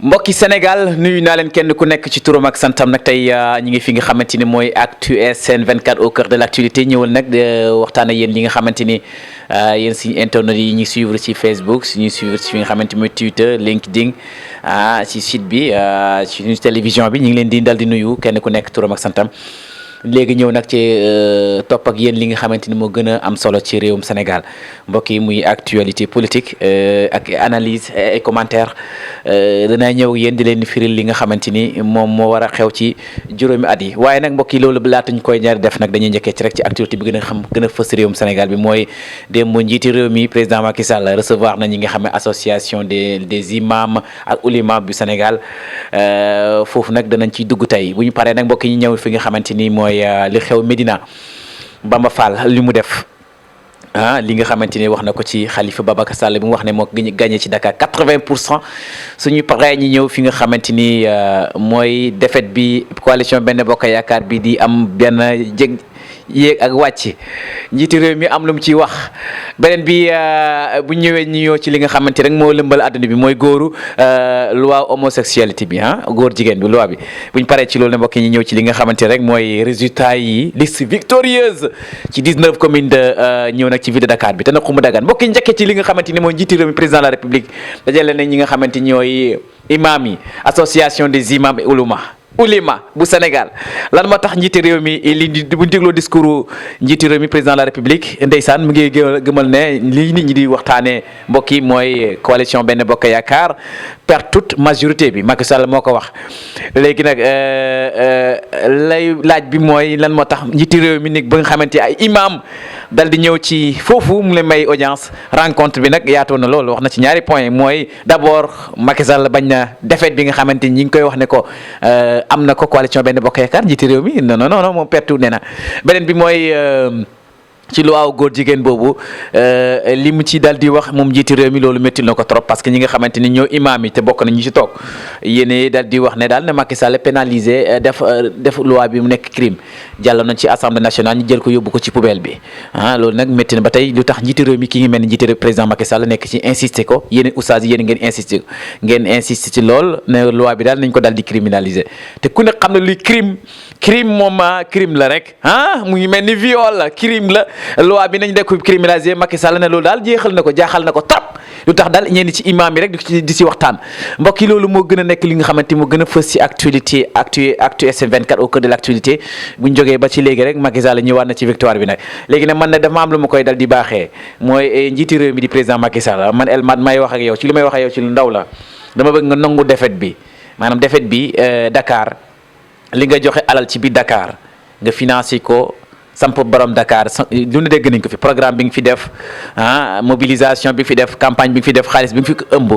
mbokki Sénégal nuyu naa leen kenn ku nekk ci turam ak santam nag tey ñi ngi fi nga xamante ni mooy Actu SN 24 au cœur de l'actualité ñëwal nag waxtaan ak yéen ñi nga xamante ni yéen suñu internautes yi ñuy suivre ci Facebook suñuy suivre ci fi nga xamante ni mooy Twitter LinkedIn ci site bi ci suñu télévision bi ñu ngi leen di dal di nuyu kenn ku nekk turam ak santam. léegi ñëw nag ci topp ak yéen li nga xamante ni moo gën a am solo ci réewum Sénégal mbokk yi muy actualité politique ak analyse et commentaire danaa ñëw yéen di leen firil li nga xamante ni moom moo war a xew ci juróomi at yi waaye nag mbokk yi loolu laata ñu koy ñaari def nag dañuy njëkkee ci rek ci actualité bi gën a fës réewum Sénégal bi mooy démb njiiti réew mi président Macky Sall recevoir na ñi nga xam ne association des imams ak oulémas bu Sénégal foofu nag danañ ciy dugg tey bu ñu paree nag mbokk yi ñëw fi nga xamante ni mooy li xew Médina Bamba Fall li mu def li nga xamante ni wax na ko ci Khalifa Babacar Sall bi mu wax ne moo gagné ci Dakar 80% suñu paree ñi ñëw fi nga xamante ni mooy défaite bi coalition Benno Bokk Yaakaar bi di am benn yéeg ak wàcc njiiti réew mi am lu mu ciy wax beneen bi bu ñëwee ñu ñëw ci li nga xamante rek moo lëmbal àdduna bi mooy góoru loi homosexualité bi góor jigéen bi loi bi buñ paree ci loolu ne mbokk ñi ñëw ci li nga xamante rek mooy résultat yi liste victorieuse ci 19 communes de ñëw nag ci ville de Dakar bi te na xumu dagan mbokk yi njëkkee ci li nga xamante ni mooy njiiti réew mi président de la République dajale na ñi nga xamante ñooy imam yi association des imams et ouléma bu Sénégal lan moo tax njiiti réew mi li bu ñu dégloo discours njiiti réew mi président de la République ndeysaan mu ngi gëmal ne lii nit ñi di waxtaanee mbokk yi mooy coalition Benno Bokk Yaakaar perte toute majorité bi Macky Sall moo ko wax. léegi nag lay laaj bi mooy lan moo tax njiiti réew mi nag ba nga xamante ay imam dal di ñëw ci foofu mu leen may audience rencontre bi nag yaatoo na loolu wax na ci ñaari point mooy d'abord Macky Sall bañ na défaite bi nga xamante ñi ngi koy wax ne ko. am na ko coalition Benno Bokk Yaakaar njiiti réew mi non moom pertu nee na beneen bi mooy ci loi góor jigéen boobu li mu ci dal di wax moom njiiti réew mi loolu métti na ko trop parce que ñi nga xamante ni ñoo imaam yi te bokk na ñu ci toog yéene dal di wax ne daal ne Macky Sall pénalisé def loi bi mu nekk crime jàll na ci assemblée nationale ñu jël ko yóbbu ko ci poubelle bi loolu nag métti na ba tey lu tax njiiti réew mi ki ngi mel ni njiiti réew président Macky Sall nekk ci insister ko yéen oustaz yi yéen ngeen insister ci lool ne loi bi daal nañ ko daal di criminaliser te ku ne xam ne luy crime moom crime la rek mu ngi mel ni viol la crime la loi bi nañ def ko criminaliser Macky Sall ne loolu daal jaaxal na ko trop lu tax daal ñenn ci imam yi rek di ci waxtaan mbokk yi loolu moo gën a nekk li nga xamante moo gën a fës ci actualité Actu SN 24 au cœur de l'actualité bu ñu jógee ba ci léegi rek Macky Sall ñëwaat na ci victoire bi nag léegi nag man ne dafa am lu ma koy dal di baaxee mooy njiiti réew mi di président Macky Sall man may wax ak yow ci li may wax ak yow ci lu ndaw la dama bëgg nga nangu défaite bi maanaam défaite bi Dakar li nga joxe alal ci biir Dakar nga financé ko samp borom Dakar lu ne dégg nañ ko fi programme bi nga fi def mobilisation bi nga fi def campagne bi nga fi def xaalis bi nga fi ëmb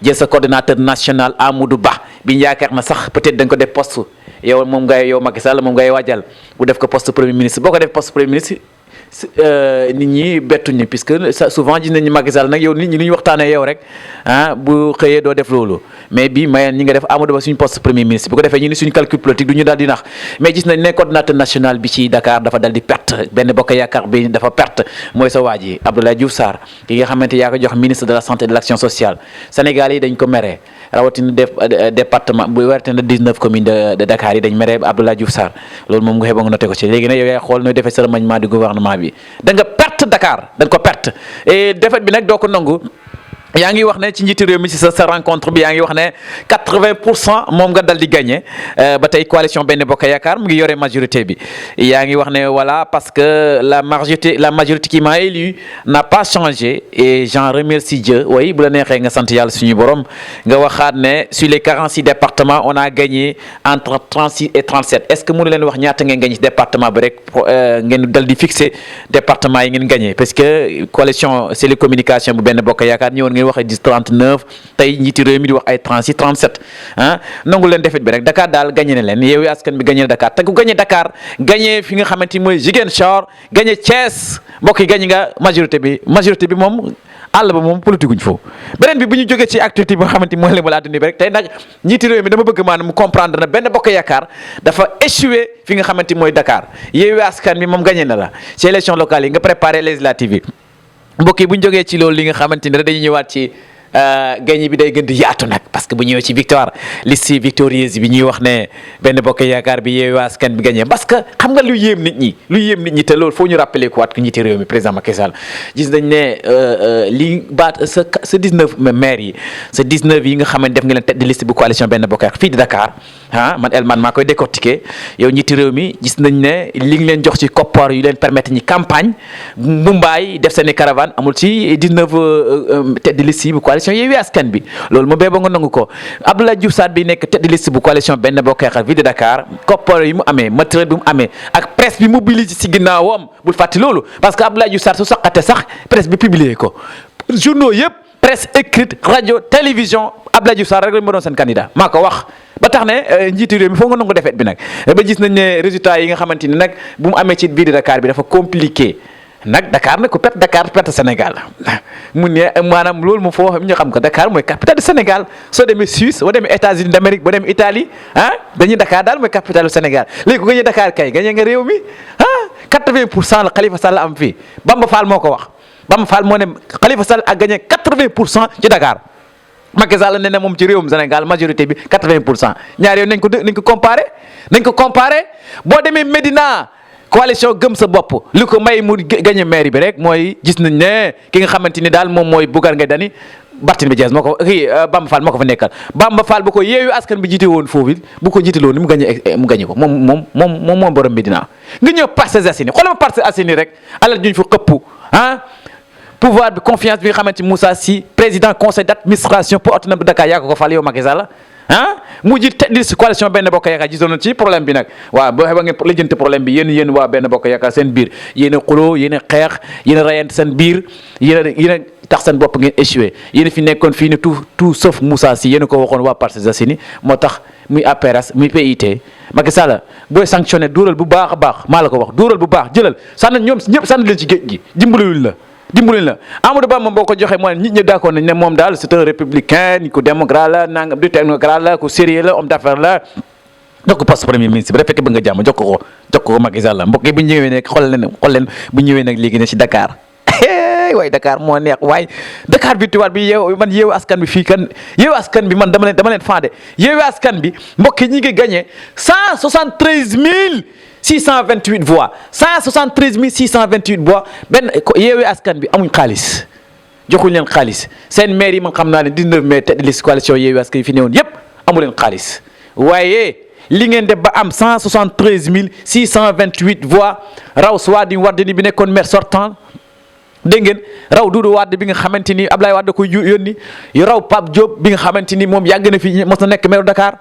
jël sa coordonnateur national Amadou Ba bi ñu yaakaar na sax peut-être da nga ko def poste yow Macky Sall moom ngay waajal bu def ko poste premier ministre boo ko def poste premier ministre nit ñi bettuñu puisque souvent gis nañu Macky Sall nag yow nit ñi lu ñu waxtaanee yow rek bu xëyee doo def loolu mais bi mayen ñi nga def Amadou Ba suñu poste premier ministre bu ko defee ñu ni suñu calcul politique du ñu daal di nax mais gis nañ ne coordinateur national bi ci Dakar dafa dal di perte Benno Bokk Yaakaar bi dafa perte mooy sa waa ji Abdoulaye Diouf Sarr ki nga xamante yaa ko jox ministre de la santé et de l'action sociale Sénégal yi dañ ko mere rawatina département bu werte na 19 communes de Dakar yi dañ mere Abdoulaye Diouf Sarr loolu moom nga xëy ba nga noté ko ci léegi nag yow yaay xool nooy defee sa remaniement du gouvernement bi da nga perte Dakar da nga ko perte et défaite bi nag doo ko nangu yaa ngi wax ne ci njiitu réew mi ci sa rencontre bi yaa ngi wax ne 80% moom nga dal di gagné ba tey coalition Benno Bokk Yaakaar mu ngi yore majorité bi yaa ngi wax ne voilà parce que la majorité qui m'a élu n'a pas changé et j'en remercie Dieu oui bu la neexee nga sant yàlla suñu borom nga waxaat ne sur les 46 départements on a gagné entre 36 et 37 est-ce que mënu leen wax ñaata ngeen gagné ci département bi rek ngeen dal di fixé département yi ngeen gagné parce que coalition c'est les communications bu Benno Bokk Yaakaar ñëwoon wax ay 39 tey njiiti réew mi di wax ay 36 37 nangu leen defet bi rek Dakar daal gagné na leen Yewwi Askan bi gagné na Dakar te ku gagné Dakar gagné fi nga xamante ni mooy Ziguinchor gagné Thiès mbokk yi gagné nga majorité bi moom àll ba moom politique guñ foofu beneen bi bu ñu jógee ci activité bi nga xamante ni mooy li ma laa dund bi rek tey nag njiiti réew mi dama bëgg maanaam mu comprendre na Benno Bokk Yaakaar dafa échoué fi nga xamante ni mooy Dakar Yewwi Askan bi moom gagné na la ci élection locale yi nga préparé législative yi mbokk yi bu ñu jógee ci loolu li nga xamante ni rek dañuy ñëwaat ci gagné bi day gën di yaatu nag parce que bu ñëwee ci victoire liste victorieuse bi ñuy wax ne benn bokk yaakaar bi Yewwi Askan bi gagné parce que xam nga lu yéem nit ñi te loolu foo ñu rappelé ko waat ko ñitti réew mi président Macky Sall gis nañ ne li baat sa 19 maires yi sa 19 yi nga xam ne def nga leen tête de liste bu coalition benn bokk yaakaar fii di Dakar man Elman maa koy décortiquer yow ñitti réew mi gis nañ ne li ngi leen jox ci koppar yu leen permettre ñi campagne Mumbaay def seeni caravane amul ci 19 tête de liste yi bu coalition Yewwi Askan bi loolu mo bee ba nga nangu ko Abdoulaye Diouf Sarr bi nekk tête de liste bu coalition benn bokk yaakaar ville de Dakar koppar yi mu amee matériel bi mu amee ak presse bi mobilisé ci ginnaawam bul fàtte loolu parce que Abdoulaye Diouf Sarr su saqate sax presse bi publié ko journaux yëpp presse écrite radio télévision Abdoulaye Diouf Sarr rek la mu doon seen candidat maa ko wax ba tax ne njiitu réew mi foo nga nangu defet bi nag ba gis nañ ne résultat yi nga xamante ni nag bu mu amee ci ville de Dakar bi dafa compliqué nag Dakar nag ku perte Dakar perte Sénégal mu ne maanaam loolu moom foo xam ñu xam ko Dakar mooy capitale du Sénégal soo demee Suisse soo demee États-Unis d'Amérique boo demee Italie dañuy Dakar daal mooy capitale du Sénégal léegi ku gañe Dakar kay gañe nga réew mi 80% la Khalifa Sall am fii Bamba Fall moo ko wax Bamba Fall moo ne Khalifa Sall a gagné 80% ci Dakar Macky Sall ne moom ci réewum Sénégal majorité bi 80% ñaar yooyu nañ ko comparé boo demee Médina coalition gëm sa bopp li ko may mu gagné maire bi rek mooy gis nañ ne ki nga xamante ni daal moom mooy Bougane Gueye Dany Barthélémy Dias moo ko Bamba Fall moo ko fa nekkal Bamba Fall bu ko Yewwi Askan bi jiite woon foofu bu ko jiite loon ni mu gagné ko moom borom Médina nga ñëw Parcelles Assainies xoolal ma Parcelles Assainies rek alal juñ fa xëpp pouvoir bi confiance bi nga xamante Moussa Sy président conseil d'administration pour autonome de Dakar yaa ko fal yow Macky Sall mu jiit tête de liste coalition benn bokk yaakaar gisoon na ci problème bi nag waaw boo xeba ngeen lijjanti problème bi yéen waa benn bokk yaakaar seen biir yéen a xuloo yéen a xeex yéen a rayante seen biir yéen a tax seen bopp ngeen échoué yéen a fi nekkoon fii ne tout sauf Moussa Sy yéen a ko waxoon waa Parcelles Assainies moo tax muy APRS muy PIT Macky Sall booy sanctionné dóoral bu baax a baax maa la ko wax dóoral bu baax jëlal sànni ñoom ñëpp sànni leen ci géej gi dimbali la Amadou Ba moom boo ko joxee mooy nit ñi d'accord nañ ne moom daal c'est un républicain ni ko démocrate la nangam du technocrate la ku sérieux la homme d'affaires la jox ko poste premier ministre bi rek fekk ba nga jàmm jox ko Macky Sall mbokk yi bu ñëwee nag xool leen bu ñëwee nag léegi ne ci Dakar waaye Dakar moo neex waaye Dakar victoire bi Yewwi Askan bi fii kan Yewwi Askan bi man dama leen fànde Yewwi Askan bi mbokk yi ñi ngi gagné 628 voix 173 628 voix benn Yewwi Askan bi amuñ xaalis joxuñ leen xaalis seen maire yi man xam naa ne 19 maire tête de liste coalition Yewwi Askan yi fi newoon yépp amu leen xaalis waaye li ngeen def ba am 173 628 voix raw Wade bi nekkoon maire sortant dégg ngeen raw Doudou Wade bi nga xamante ni Ablaye Wade ko yónni raw Pape Diop bi nga xamante ni moom yàgg na fi mos na nekk maire Dakar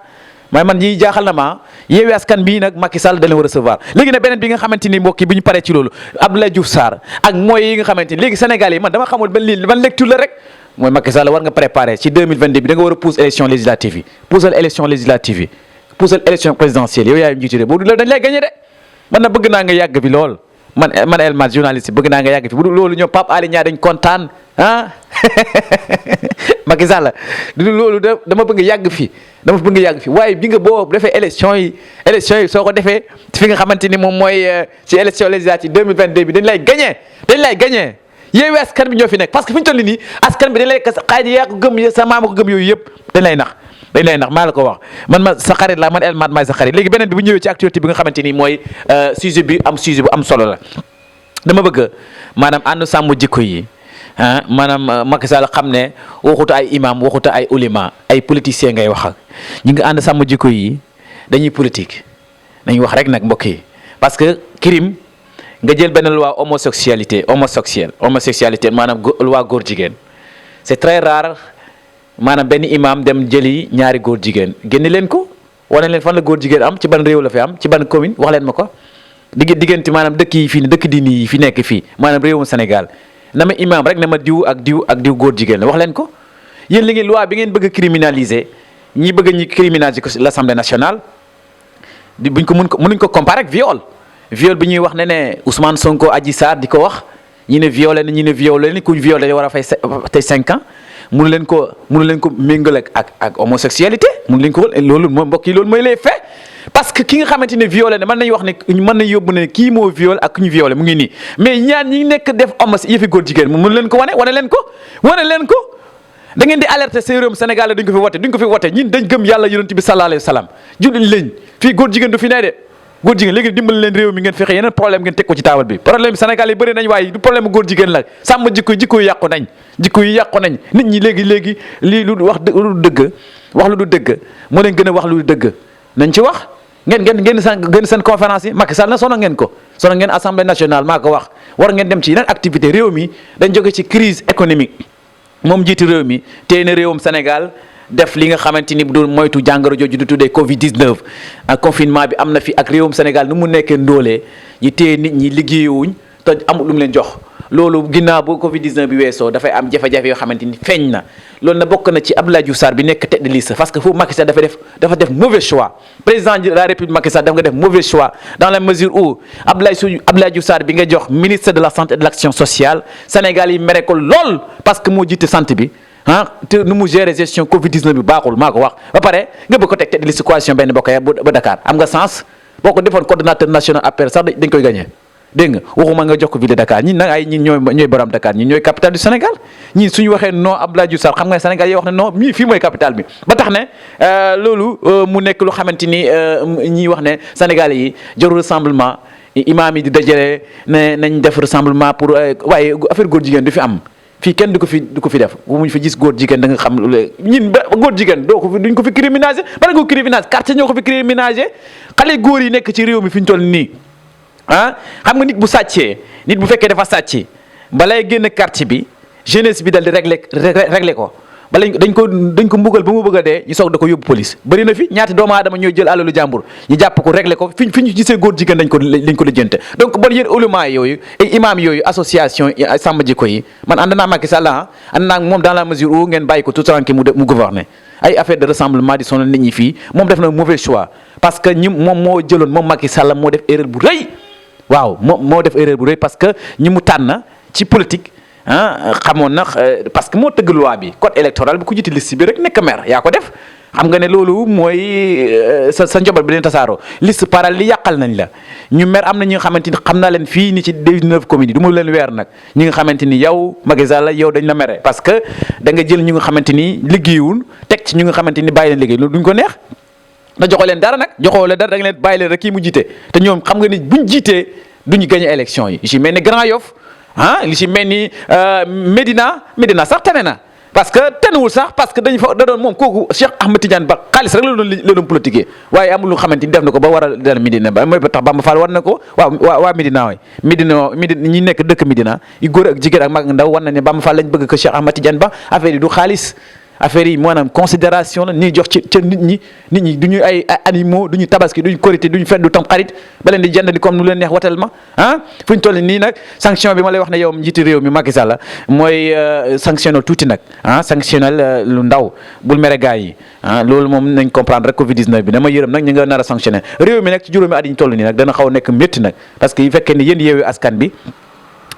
mooy man ñi jaaxal na ma Yewwi Askan bii nag Macky Sall da leen war a recevoir léegi nag beneen bi nga xamante ni mbokk yi bu ñu paree ci loolu Abdoulaye Diouf Sarr ak mooy yi nga xamante ni léegi Sénégal yi man dama xamul ban lecture la rek mooy Macky Sall war nga préparer ci 2022 bi da nga war a pousse élection législative yi poussal élection présidentielle yow yaay njiitu réew boobu dañ lay gagné de man na bëgg naa nga yàgg fi lool man El Hadj journaliste bëgg naa nga yàgg fi bu dul loolu ñoom Pape Alé Niang dañ kontaan Macky Sall loolu dama bëgg yàgg fi waaye bi nga boo defee élection yi soo ko defee fi nga xamante ni moom mooy ci élection législative 2022 bi dañ lay gagné Yewwi Askan bi ñoo fi nekk parce que fi ñu toll nii askan bi dañ lay xaaj yaa ko gëm sa maama ko gëm yooyu yëpp dañ lay nax maa la ko wax man sa xarit la man El Mad maay sa xarit léegi beneen bi bu ñëwee ci actualité bi nga xamante ni mooy sujet bu am solo la dama bëgg maanaam ànd sàmm jikko yi maanaam Macky Sall xam ne waxuta ay imam waxuta ay ulema ay politiciens ngay wax ak ñi nga ànd sàmm jikko yi dañuy politique nañu wax rek nag mbokk yi parce que crime nga jël benn loi homosexualité maanaam loi góor jigéen c'est très rare maanaam benn imam dem jëli ñaari góor jigéen génne leen ko wane leen fan la góor jigéen am ci ban réew la fi am ci ban commune wax leen ma ko diggante maanaam dëkk yi fii dëkk diini yi fi nekk fii maanaam réewum Sénégal na ma imam rek na ma diw ak diw góor jigéen la wax leen ko yéen li ngeen loi bi ngeen bëgg a criminaliser ñi criminaliser ko l'Assemblée nationale buñ ko mënuñ ko comparer ak viol bi ñuy wax ne Ousmane Sonko Adji Sarr di ko wax ñi ne violé ni ku violé war a fay tey 5 ans mënu leen ko méngale ak homosexualité mënu leen ko loolu mooy mbokk yi loolu mooy les faits parce que ki nga xamante ne violé ne mën nañu wax ne mën nañu yóbbu ne kii moo violé ak ku ñu violé mu ngi nii mais ñaan ñi nekk def yëfi góor jigéen mu mën leen ko wane leen ko da ngeen di alerter say réewum Sénégal duñ ko fi wote ñun dañ gëm yàlla yonent bi sallallahu alayhi wa sallam jullit lañ fii góor jigéen du fi nee de góor jigéen léegi dimbali leen réew mi ngeen fexe yeneen problème ngeen teg ko ci taabal bi problème Sénégal yi bëri nañ waaye du problème góor jigéen la sàmm jikko yi yàqu nañ nit ñi léegi lii lu wax lu dëgg wax lu du dëgg moo leen gën a wax lu du dëgg nañ ci wax ngeen seen conférence yi Macky Sall na sono ngeen assemblée nationale maa ko wax war ngeen dem ci yeneen activité réew mi dañ jóge ci crise économique moom jiitu réew mi téye na réewum Sénégal def li nga xamante ni du moytu jàngoro jooju du tuddee Covid 19 confinement bi am na fi ak réewum Sénégal nu mu nekkee ndoolee ñi téye nit ñi liggéeyuwuñ te amul lu mu leen jox loolu ginnaaw bu Covid 19 bi weesoo dafay am jafe-jafe yoo xamante ni feeñ na loolu na bokk na ci Abdoulaye Diouf Sarr bi nekk tête de liste parce que foofu Macky Sall dafa def mauvais choix président de la République Macky Sall dafa nga def mauvais choix dans la mesure où Abdoulaye Diouf Sarr bi nga jox ministre de la santé et de l'action sociale Sénégal yi mere ko lool parce que moo jiite santé bi te nu mu gérer gestion Covid 19 bi baaxul maa ko wax ba pare nga bëgg ko teg tête de liste coalition benn bokk ya ba Dakar am nga sens boo ko defoon coordonnateur national APR sax dañ koy gagné dégg nga waxuma nga jox ko ville de Dakar ñi nag ñi ñooy borom Dakar ñi ñooy capitale du Sénégal ñi suñu waxee non Abdoulaye Diouf Sarr xam nga Sénégal yi wax ne non mii fii mooy capitale bi ba tax ne loolu mu nekk lu xamante ni ñiy wax ne Sénégalais yi jarul rassemblement imaam yi di dajale ne nañ def rassemblement pour waaye affaire góor jigéen du fi am fii kenn du ko fi def bu muñ fa gis góor jigéen da nga xam ñin ba góor jigéen duñ ko fi criminaliser bala nga ko criminaliser quartier ñoo ko fi criminaliser xale góor yi nekk ci réew mi fi ñu toll nii xam nga nit bu sàccee nit bu fekkee dafa sàcc balay génn quartier bi jeunesse bi dal di régler ko bala dañ ko mbugal ba mu bëgg a dee ñu soog da ko yóbbu police bëri na fi ñaati doomu aadama ñooy jël alalu jàmbur ñu jàpp ko régler ko fi ñu gisee góor jigéen lañ ko lijjante donc bon yéen ulama yooyu ay imam yooyu association sàmm jikko yi man ànd naa Macky Sall ànd naa moom dans la mesure où ngeen bàyyi ko tout tranquille mu gouverner ay affaire de rassemblement di sonal nit ñi fii moom def na mauvais choix parce que moom moo jëloon moom Macky Sall moo def erreur bu rëy waaw moo def erreur bu rëy parce que ñi mu tànn ci politique xamoon na parce que moo tëgg loi bi code électoral bi ku jiite liste bi rek nekk maire yaa ko def xam nga ne loolu mooy sa njaboot bi leen tasaaroo liste parallèle li yàqal nañ la ñu maire am na ñi nga xamante ni xam naa leen fii ni ci 19 communes yi du ma leen weer nag ñi nga xamante ni yow Macky Sall yow dañ la mere parce que da nga jël ñi nga xamante ni liggéeyul teg ci ñi nga xamante ni bàyyi leen liggéey loolu duñ ko neex na joxoo leen dara nag joxoo leen dara da nga leen bàyyi leen rek kii mu jiite te ñoom xam nga ni buñ jiitee duñu gagné élection yi ci mel ni Grand Yoff li ci mel ni Médina sax tane na parce que tenewul sax parce que da doon moom kooku Cheikh Ahmed Tidiane Ba xaalis rek la doon politiquer waaye amul lu xamante ni def na ko ba war a dara Médina ba mooy ba tax Bamba Fall war na ko waa Médina waay Médina ñi nekk dëkk Médina yu góor ak jigéen ak mag ndaw war na ne Bamba Fall lañ bëgg ko Cheikh Ahmed Tidiane Ba affaire yi du xaalis affaire yi maanaam considération la ni jox ci nit ñi du ñu ay animaux du ñu tabaski du ñu korité du ñu fedd du tam xarit ba leen di jëndali comme nu leen neex watal ma fu ñu toll nii nag sanction bi ma lay wax ne yow njiiti réew mi Macky Sall mooy sanctionnel tuuti nag sanctionnel lu ndaw bul mere gars yi loolu moom nañ comprendre rek Covid 19 bi dama yërëm nag ñu nga nar a sanctionné réew mi nag ci juróomi at yi ñu toll nii nag dana xaw a nekk métti nag parce que yu fekkee ne yéen yeewu askan bi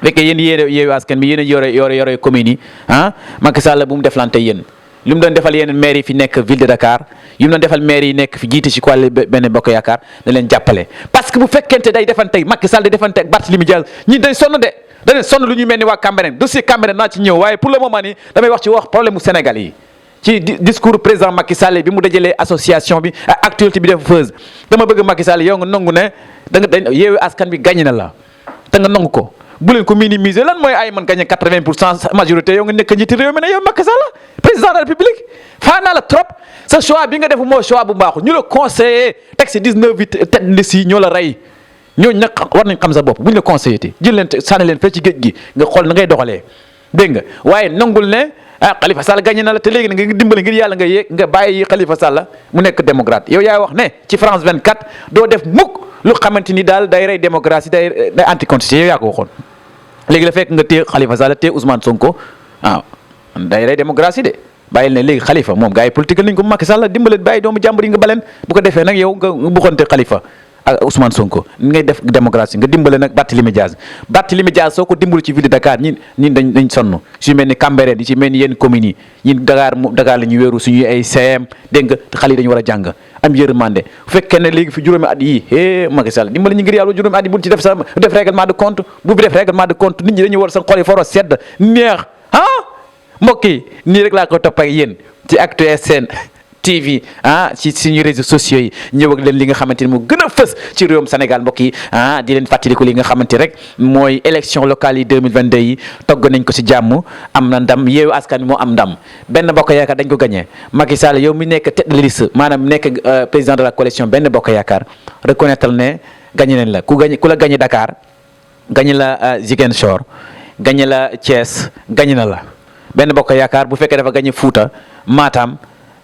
yéen a yore communes yi Macky Sall bu mu deflante yéen li mu doon defal yeneen maire yi fi nekk ville de Dakar yi mu doon defal maire yi nekk fi jiite ci quoi benn bokk yaakaar da leen jàppale parce que bu fekkente day defante Macky Sall day defante ak Barthélémy Dias ñi day sonn de dañu sonn lu ñuy mel ni waa Cambérène dossier Cambérène naa ci ñëw waaye pour le moment nii damay wax problème mu Sénégal yi ci discours président Macky Sall bi mu dajalee association bi ak actualité bi def feuse dama bëgg Macky Sall yow nga nangu ne da yeewu askan bi gagné na la te nga nangu ko bu leen ko minimiser lan mooy ay man gagné 80% majorité yow nga nekk njiiti réew mi ne yow Macky Sall président de la République faa naa la trop sa choix bi nga def moo choix bu baaxul ñu la conseillé teg si 19 tête de liste yi ñoo la rey ñooñu nag war nañ xam sa bopp bu ñu la conseillé te jël leen sànni leen fee ci géej gi nga xool na ngay doxalee dégg nga waaye nangul ne Khalifa Sall gagné na la te léegi nag nga dimbale ngir yàlla nga yéeg nga bàyyi Khalifa Sall mu nekk démocrate yow yaay wax ne ci France 24 doo def mukk lu xamante ni daal day rey démocratie day anticonstitution yow yaa ko waxoon léegi la fekk nga téye Khalifa Sall téye Ousmane Sonko day rey démocratie de bàyyil ne léegi Khalifa moom gars yi politique nañ ko Macky Sall dimbale bàyyi doomu jàmbur yi nga baleen bu ko defee nag yow nga buxante Khalifa ak Ousmane Sonko ngay def démocratie nga dimbale nag Barthélémy Dias soo ko dimbalu ci ville de Dakar ñi dañ sonn su mel ni Cambérène yi ci mel ni yenn communes yi ñi Dakar la ñu wéeru suñuy ay CM dégg nga te xale yi dañu war a jàng am yërmande bu fekkee ne léegi fi juróomi at yi Macky Sall dimbale ñu ngir yàlla juróomi at yi bul ci def règlement de compte bu fi def règlement de compte nit ñi dañu war seen xol yi fa war a sedd neex mbokk yi nii rek laa ko topp ak yéen ci Actu SN TV ci suñu réseaux sociaux yi ñëw ak leen li nga xamante ni mu gën a fës ci réewum Sénégal mbokk yi di leen fàttaliku li nga xamante rek mooy élection locale yi 2022 yi togg nañ ko ci jàmm am na ndam Yewwi Askan Wi moo am ndam Benno Bokk Yaakaar dañ ko gagné Macky Sall yow mi nekk tête de liste maanaam nekk président de la coalition Benno Bokk Yaakaar reconnaître ne gagné nañ la ku la gagné Dakar gagné la Ziguinchor gagné la Thiès gagné na la Benno Bokk Yaakaar bu fekkee dafa gagné Fouta Matam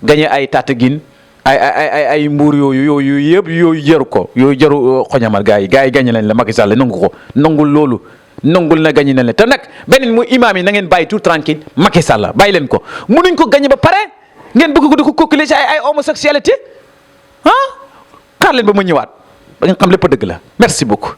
gañe ay Tataguine ay mbuur yooyu yëpp yooyu jaru ko yooyu jaru xoñamal gars yi gañe nañ la Macky Sall nangu ko nangul loolu nangul na gañe nañ la te nag beneen mu imaam yi na ngeen bàyyi tout tranquille Macky Sall bàyyi leen ko munuñ ko gañe ba pare ngeen bëgg ko di ko calculer ci ay homosexualité xaar leen ba ma ñëwaat ba nga xam lépp dëgg la merci beaucoup